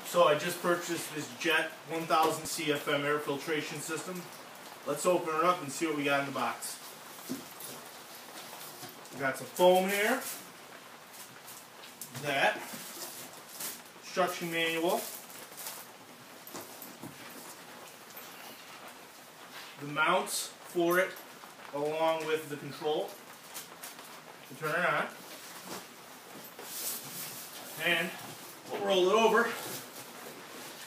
So I just purchased this Jet 1000 CFM air filtration system. Let's open it up and see what we got in the box. We got some foam here. That. Instruction manual. The mounts for it, along with the control to turn it on. And we'll roll it over,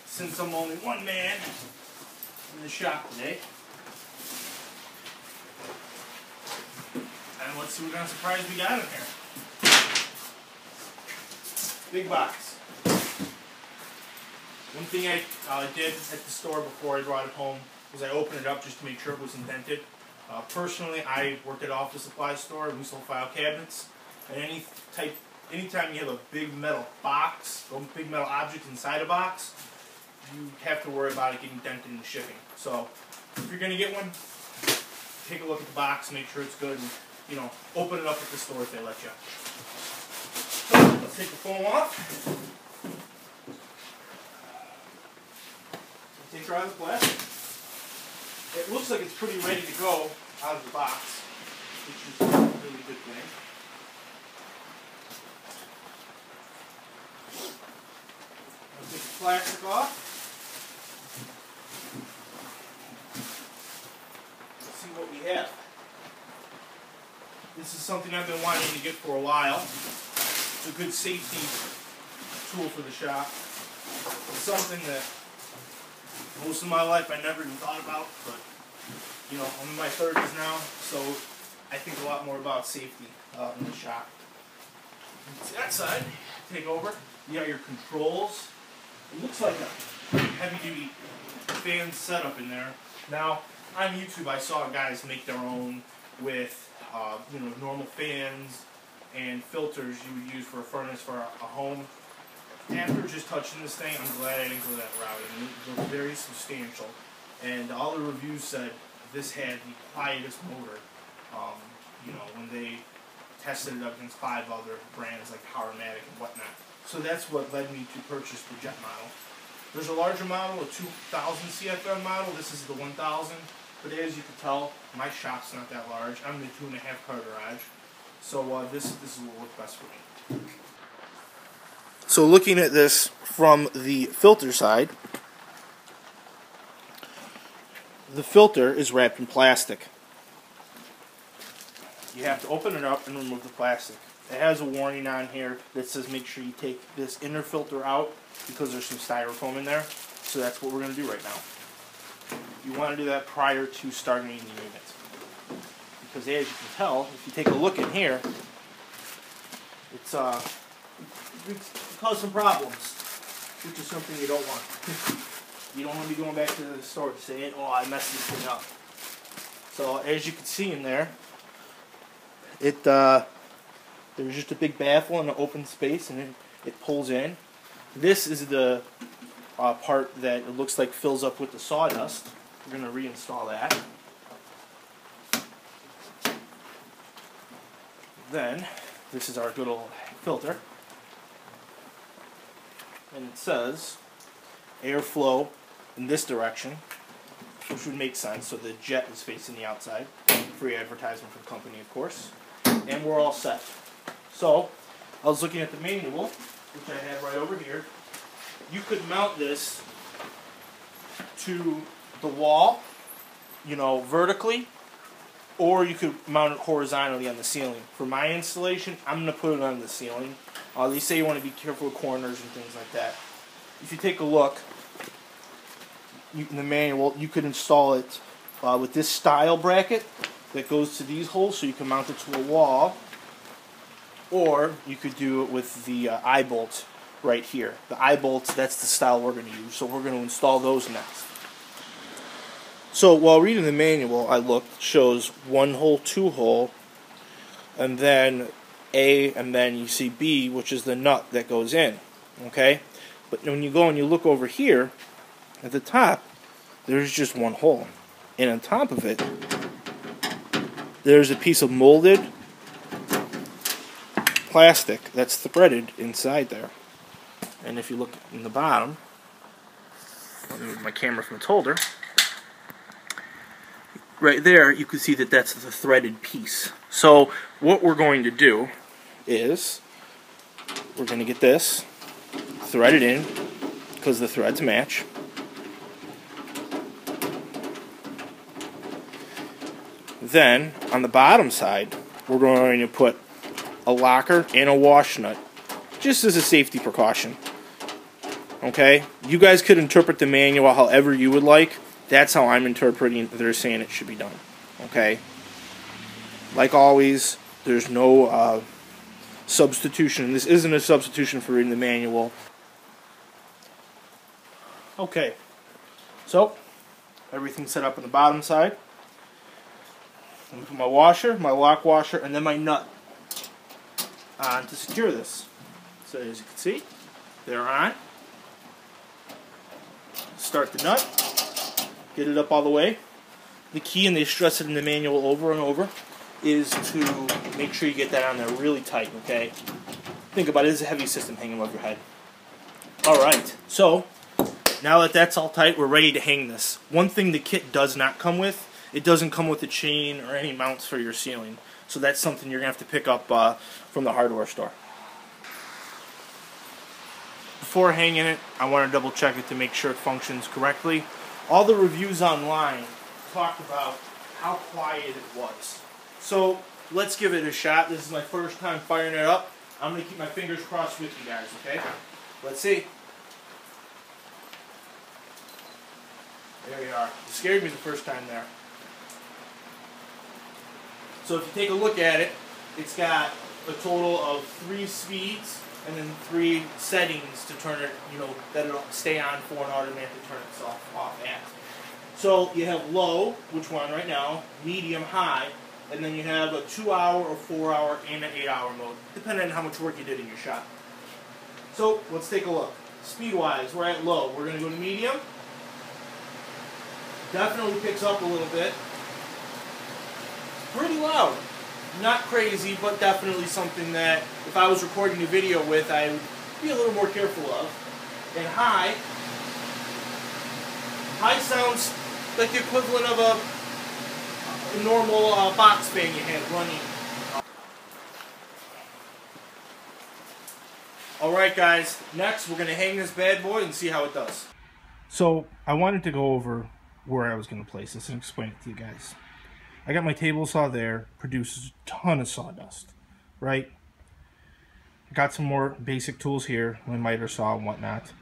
since I'm only one man in the shop today. And let's see what kind of surprise we got in here. Big box. One thing I did at the store before I brought it home was I opened it up just to make sure it was indented. Personally, I work at an office supply store and we sell file cabinets. And anytime you have a big metal box, or big metal object inside a box, you have to worry about it getting dented in the shipping. So if you're going to get one, take a look at the box, make sure it's good, and open it up at the store if they let you. So let's take the foam off. Take her out of the plastic. It looks like it's pretty ready to go out of the box, which is a really good thing. I'll take the plastic off. Let's see what we have. This is something I've been wanting to get for a while. It's a good safety tool for the shop. It's something that most of my life I never even thought about, but I'm in my 30s now, so I think a lot more about safety in the shop. See that side, take over. You got your controls. It looks like a heavy-duty fan setup in there. Now, on YouTube, I saw guys make their own with normal fans and filters you would use for a furnace for a home. After just touching this thing, I'm glad I didn't go that route. I mean, it was very substantial, and all the reviews said this had the quietest motor. When they tested it up against 5 other brands like Powermatic and whatnot. So that's what led me to purchase the Jet model. There's a larger model, a 2000 CFM model. This is the 1000, but as you can tell, my shop's not that large. I'm in a 2.5 car garage, so this will work best for me. So looking at this from the filter side, the filter is wrapped in plastic. You have to open it up and remove the plastic. It has a warning on here that says make sure you take this inner filter out because there's some styrofoam in there. So that's what we're going to do right now. You want to do that prior to starting the unit. Because as you can tell, if you take a look in here, it's cause some problems, which is something you don't want. You don't want to be going back to the store saying, oh, I messed this thing up. So as you can see in there, there's just a big baffle and an open space, and it pulls in. This is the part that it looks like fills up with the sawdust. We're going to reinstall that. Then, this is our good old filter. And it says airflow in this direction, which would make sense, so the jet is facing the outside. Free advertisement for the company, of course. And we're all set. So, I was looking at the manual, which I had right over here. You could mount this to the wall, vertically, or you could mount it horizontally on the ceiling. For my installation, I'm going to put it on the ceiling. They say you want to be careful with corners and things like that. If you take a look in the manual, you could install it with this style bracket that goes to these holes, so you can mount it to a wall, or you could do it with the eye bolt right here. The eye bolts, that's the style we're going to use, so we're going to install those next. So while reading the manual, I looked, shows 1 hole, 2 hole, and then A, and then you see B, which is the nut that goes in, okay? But when you go and you look over here, at the top, there's just 1 hole. And on top of it, there's a piece of molded plastic that's threaded inside there. And if you look in the bottom, Let me move my camera from its holder. Right there, you can see that that's the threaded piece. So what we're going to do is we're going to get this threaded in because the threads match. Then on the bottom side, we're going to put a locker and a wash nut, just as a safety precaution. Okay? You guys could interpret the manual however you would like. That's how I'm interpreting they're saying it should be done. Okay? Like always, there's no substitution. This isn't a substitution for reading the manual. Okay. So, everything's set up on the bottom side. I'm going to put my washer, my lock washer, and then my nut on to secure this. So as you can see, they're on. Start the nut, get it up all the way. The key, and they stress it in the manual over and over, is to make sure you get that on there really tight, okay? Think about it, it's a heavy system hanging above your head. Alright, so now that that's all tight, we're ready to hang this. One thing the kit does not come with, it doesn't come with a chain or any mounts for your ceiling. So that's something you're going to have to pick up from the hardware store. Before hanging it, I want to double check it to make sure it functions correctly. All the reviews online talked about how quiet it was. So let's give it a shot. This is my first time firing it up. I'm going to keep my fingers crossed with you guys, okay? Let's see. There you are. It scared me the first time there. So if you take a look at it, it's got a total of 3 speeds and then 3 settings to turn it, that it'll stay on for and automatically turn itself off at. So you have low, which we're on right now, medium, high, and then you have a 2-hour or 4-hour and an 8-hour mode, depending on how much work you did in your shop. So let's take a look. Speed-wise, we're at low. We're going to go to medium. Definitely picks up a little bit. Pretty loud. Not crazy, but definitely something that if I was recording a video with, I would be a little more careful of. And high sounds like the equivalent of a normal box fan you had running. Alright guys, next we're going to hang this bad boy and see how it does. So I wanted to go over where I was going to place this and explain it to you guys. I got my table saw there, produces a ton of sawdust, right? I got some more basic tools here, my miter saw and whatnot.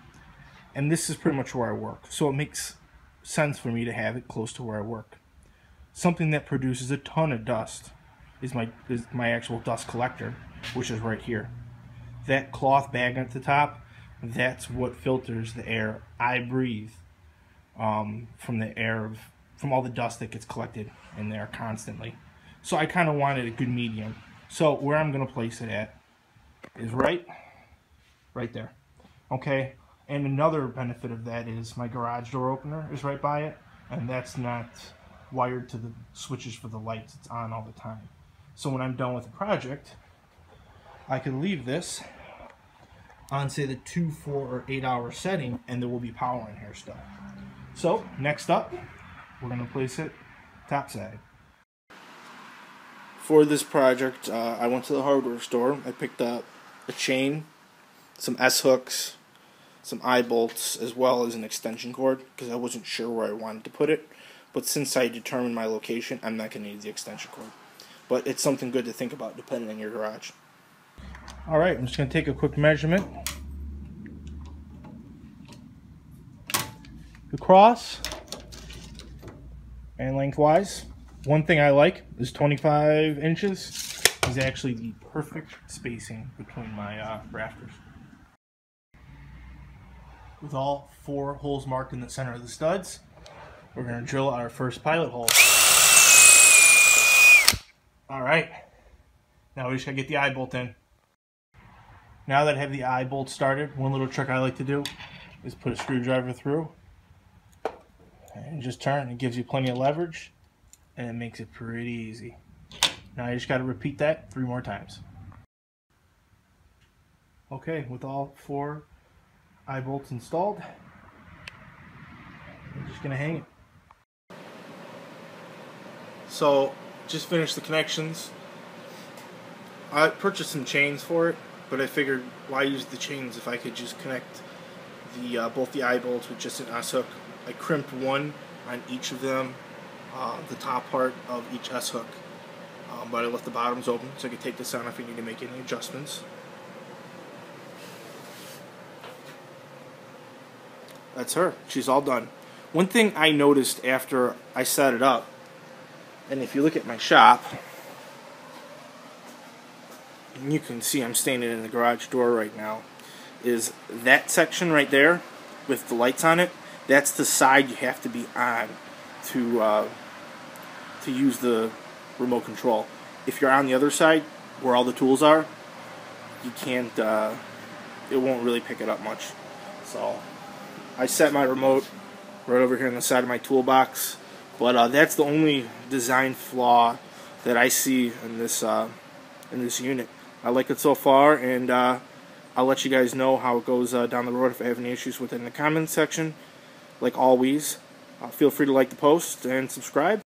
And this is pretty much where I work. So it makes sense for me to have it close to where I work. Something that produces a ton of dust is my actual dust collector, which is right here. That cloth bag at the top, that's what filters the air I breathe from all the dust that gets collected in there constantly. So I kind of wanted a good medium. So where I'm going to place it at is right there. Okay, and another benefit of that is my garage door opener is right by it, and that's not wired to the switches for the lights. It's on all the time. So when I'm done with the project, I can leave this on, say, the 2, 4, or 8-hour setting, and there will be power in here still. So next up, we're going to place it top side. For this project, I went to the hardware store. I picked up a chain, some S-hooks, some eye-bolts, as well as an extension cord, because I wasn't sure where I wanted to put it. But since I determined my location, I'm not going to need the extension cord. But it's something good to think about depending on your garage. Alright, I'm just going to take a quick measurement. Across and lengthwise. One thing I like is 25 inches is actually the perfect spacing between my rafters. With all 4 holes marked in the center of the studs, we're going to drill our first pilot hole. Alright, now we just got to get the eye bolt in. Now that I have the eye bolt started, one little trick I like to do is put a screwdriver through and just turn. It gives you plenty of leverage and it makes it pretty easy. Now you just got to repeat that 3 more times. Okay, with all 4 eye bolts installed, Just gonna hang it. So, just finished the connections. I purchased some chains for it, but I figured why use the chains if I could just connect the both the eye bolts with just an S-hook. I crimped one on each of them, the top part of each S-hook, but I left the bottoms open so I could take this on if I need to make any adjustments. That's her. She's all done. One thing I noticed after I set it up, and if you look at my shop, and you can see I'm standing in the garage door right now, is that section right there with the lights on it. That's the side you have to be on to use the remote control. If you're on the other side where all the tools are, you can't. It won't really pick it up much. So I set my remote right over here on the side of my toolbox. But that's the only design flaw that I see in this unit. I like it so far, and I'll let you guys know how it goes down the road if I have any issues with it in the comments section. Like always, feel free to like the post and subscribe.